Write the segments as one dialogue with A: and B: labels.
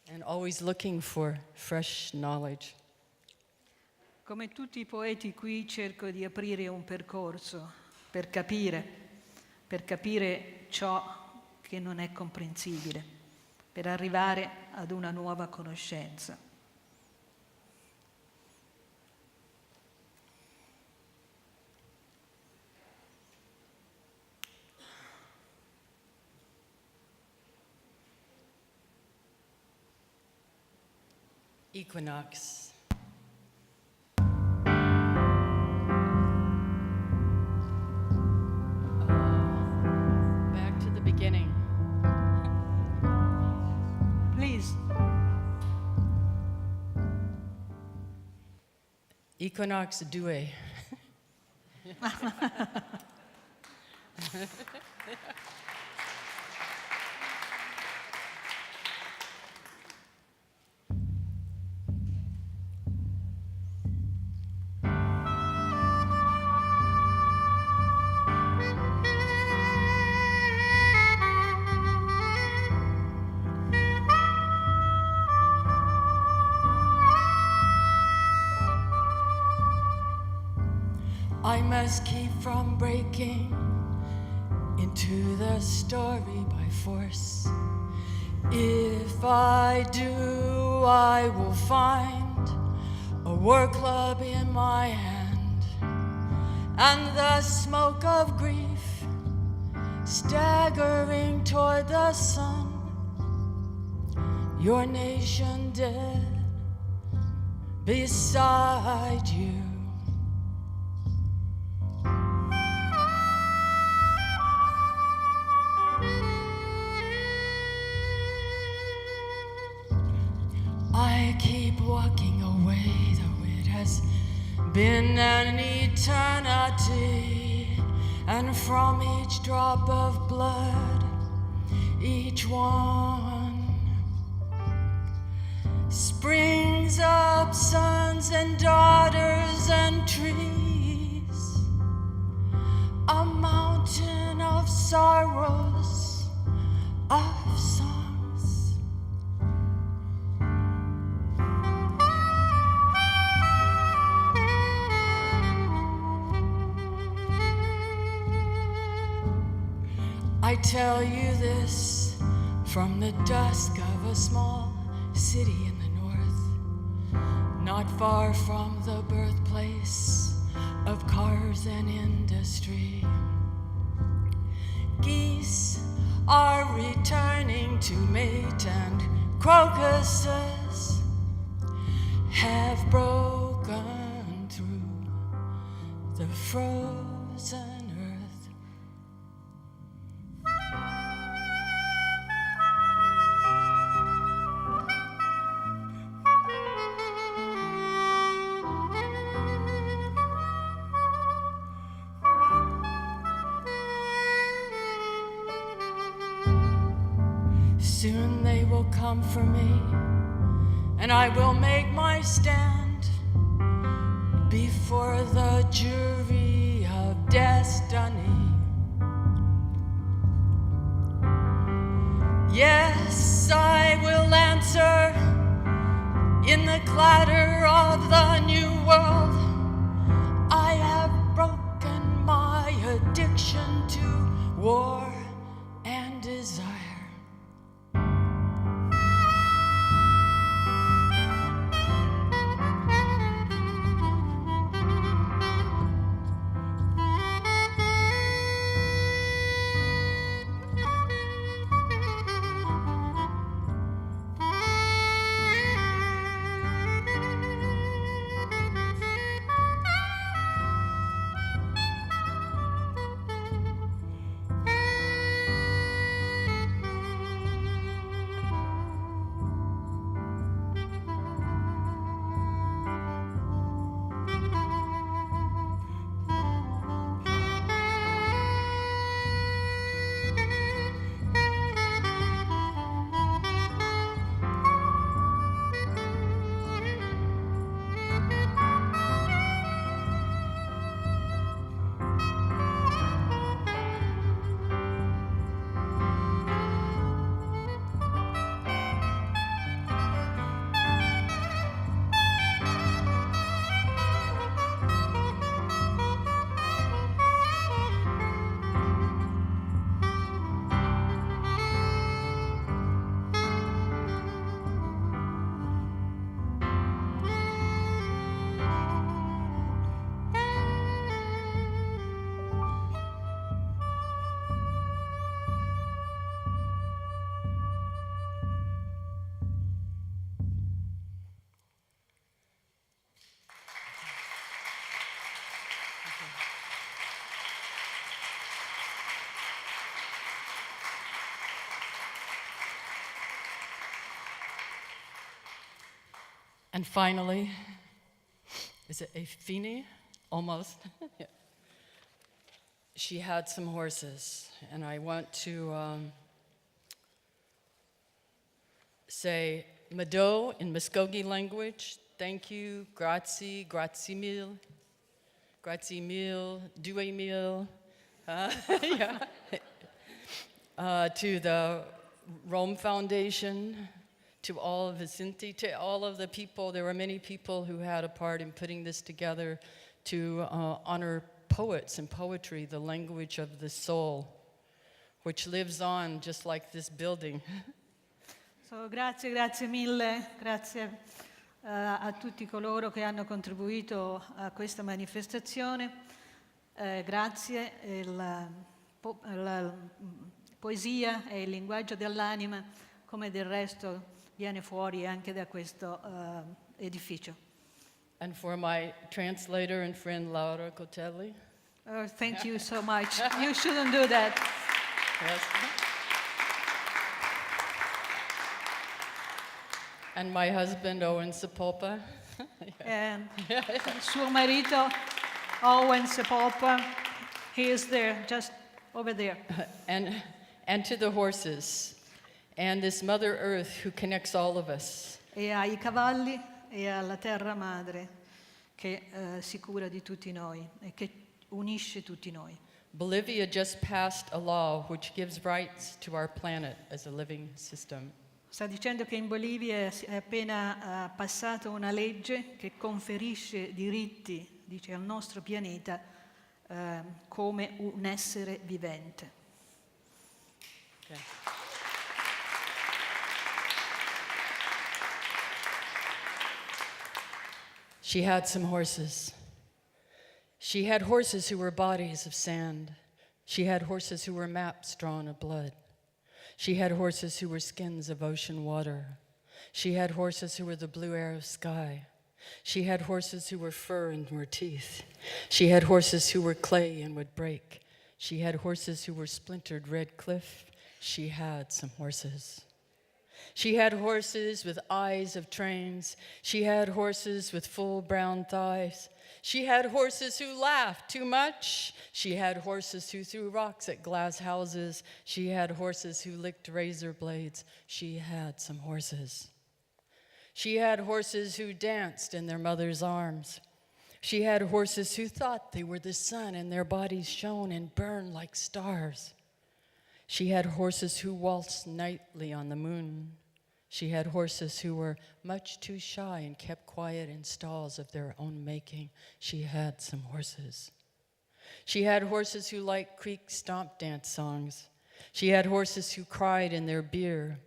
A: and always looking for fresh knowledge.
B: Come tutti i poeti qui cerco di aprire un percorso per capire ciò che non è comprensibile, per arrivare ad una nuova conoscenza.
A: Equinox. Back to the beginning.
B: Please.
A: Equinox 2. I must keep from breaking into the story by force. If I do, I will find a war club in my hand, and the smoke of grief staggering toward the sun. Your nation dead beside you. I keep walking away, though it has been an eternity, and from each drop of blood, each one springs up sons and daughters and trees, a mountain of sorrows, of songs. I tell you this from the dusk of a small city in the north, not far from the birthplace of cars and industry. Geese are returning to mate, and crocuses have broken through the frozen earth. Soon they will come for me, and I will make my stand before the jury of destiny. Yes, I will answer in the clatter of the new world. I have broken my addiction to war and desire. And finally, is it a fine? Almost. Yeah. She had some horses, and I want to say Mado in Muskogee language. Thank you, grazie, grazie mille, due mille. Yeah. To the Rome Foundation, to all of Vicinti, to all of the people. There were many people who had a part in putting this together to honor poets and poetry, the language of the soul, which lives on just like this building.
B: So, grazie mille, grazie a tutti coloro che hanno contribuito a questa manifestazione. Grazie, la poesia è il linguaggio dell'anima, come del resto viene fuori anche da questo edificio.
A: And for my translator and friend Laura Coltelli.
B: Oh, thank you so much. You shouldn't do that.
A: Yes. And my husband, Owen Sepulpa.
B: And suo marito, Owen Sepulpa, he is there, just over there.
A: And to the horses, and this Mother Earth who connects all of us.
B: E ai cavalli e alla terra madre che si cura di tutti noi e che unisce tutti noi.
A: Bolivia just passed a law which gives rights to our planet as a living system.
B: Sta dicendo che in Bolivia è appena passata una legge che conferisce diritti, dice, al nostro pianeta come un essere vivente.
A: Okay. She had some horses. She had horses who were bodies of sand. She had horses who were maps drawn of blood. She had horses who were skins of ocean water. She had horses who were the blue air of sky. She had horses who were fur and were teeth. She had horses who were clay and would break. She had horses who were splintered red cliff. She had some horses. She had horses with eyes of trains. She had horses with full brown thighs. She had horses who laughed too much. She had horses who threw rocks at glass houses. She had horses who licked razor blades. She had some horses. She had horses who danced in their mother's arms. She had horses who thought they were the sun and their bodies shone and burned like stars. She had horses who waltzed nightly on the moon. She had horses who were much too shy and kept quiet in stalls of their own making. She had some horses. She had horses who liked creek stomp dance songs. She had horses who cried in their beer.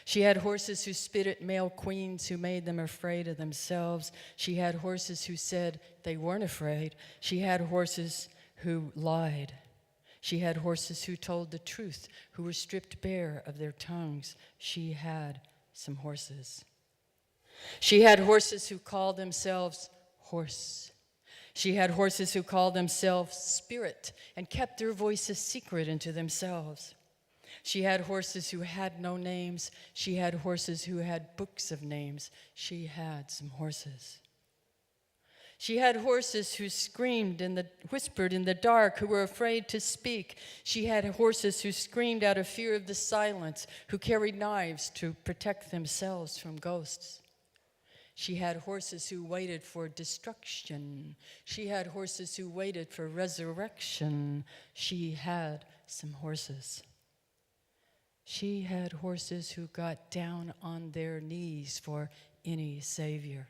A: She had horses who spit at male queens who made them afraid of themselves. She had horses who said they weren't afraid. She had horses who lied. She had horses who told the truth, who were stripped bare of their tongues. She had some horses. She had horses who called themselves horse. She had horses who called themselves spirit and kept their voices secret into themselves. She had horses who had no names. She had horses who had books of names. She had some horses. She had horses who screamed and whispered in the dark, who were afraid to speak. She had horses who screamed out of fear of the silence, who carried knives to protect themselves from ghosts. She had horses who waited for destruction. She had horses who waited for resurrection. She had some horses. She had horses who got down on their knees for any savior.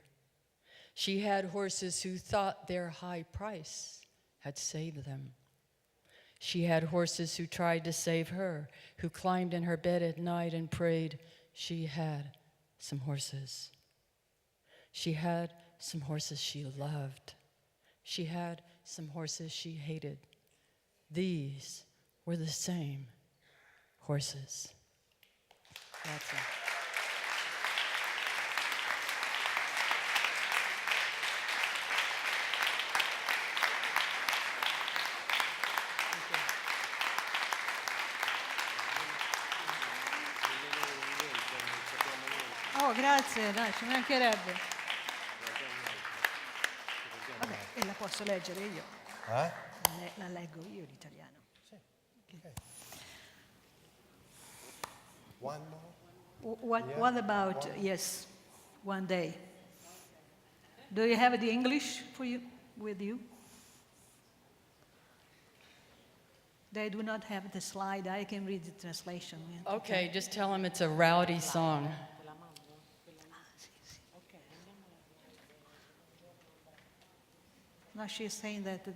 A: She had horses who thought their high price had saved them. She had horses who tried to save her, who climbed in her bed at night and prayed. She had some horses. She had some horses she loved. She had some horses she hated. These were the same horses. That's it.
B: Oh, grazie, dai, ci mancherebbe. Posso leggere io? La leggo io l'italiano.
C: Sì. Okay. One more?
B: What about, yes, one day? Do you have the English with you? They do not have the slide. I can read the translation.
A: Okay, just tell them it's a rowdy song.
B: No, she's saying that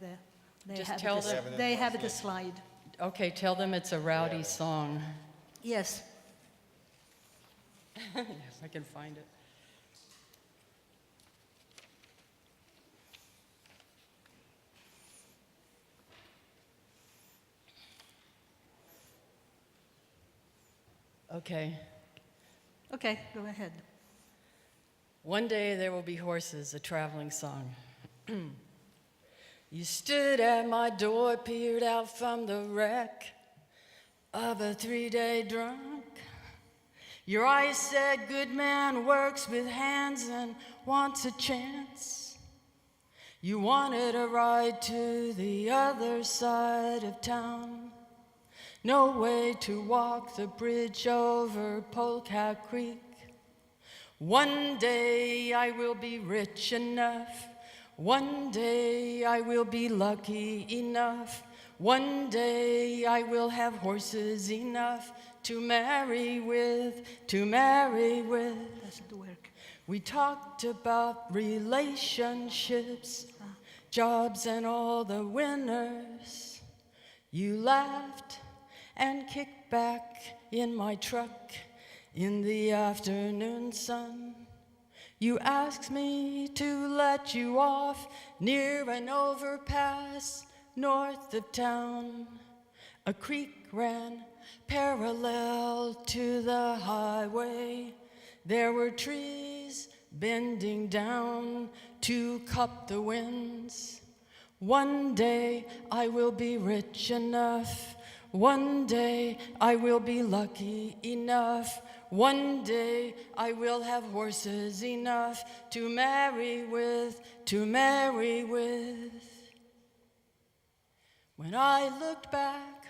A: Just tell them.
B: they have the slide.
A: Okay, tell them it's a rowdy song.
B: Yes.
A: Yes, I can find it. Okay.
B: Okay, go ahead.
A: One day there will be horses, a traveling song. You stood at my door, peered out from the wreck of a 3-day drunk. Your eyes said, good man works with hands and wants a chance. You wanted a ride to the other side of town. No way to walk the bridge over Polecat Creek. One day I will be rich enough. One day I will be lucky enough. One day I will have horses enough to marry with.
B: Doesn't work.
A: We talked about relationships, jobs and all the winners. You laughed and kicked back in my truck in the afternoon sun. You asked me to let you off near an overpass north of town. A creek ran parallel to the highway. There were trees bending down to cup the winds. One day I will be rich enough. One day I will be lucky enough. One day I will have horses enough to marry with. When I looked back,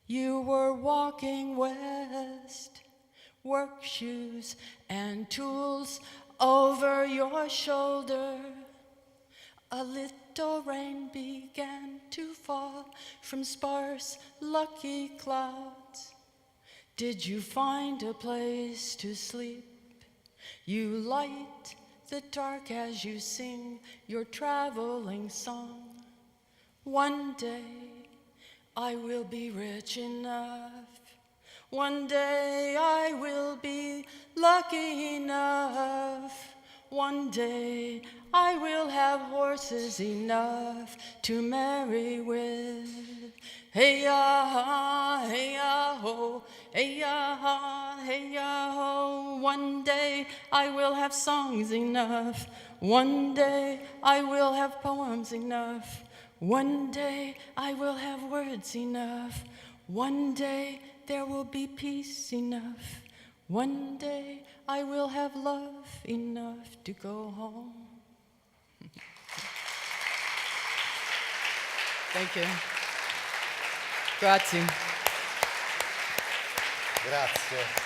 A: you were walking west, work shoes and tools over your shoulder. A little rain began to fall from sparse, lucky clouds. Did you find a place to sleep? You light the dark as you sing your traveling song. One day I will be rich enough. One day I will be lucky enough. One day I will have horses enough to marry with. Hey ya, hey ya ho, hey ya ha, hey ya ho. One day I will have songs enough. One day I will have poems enough. One day I will have words enough. One day there will be peace enough. One day I will have love enough to go home. Thank you. Grazie.
C: Grazie.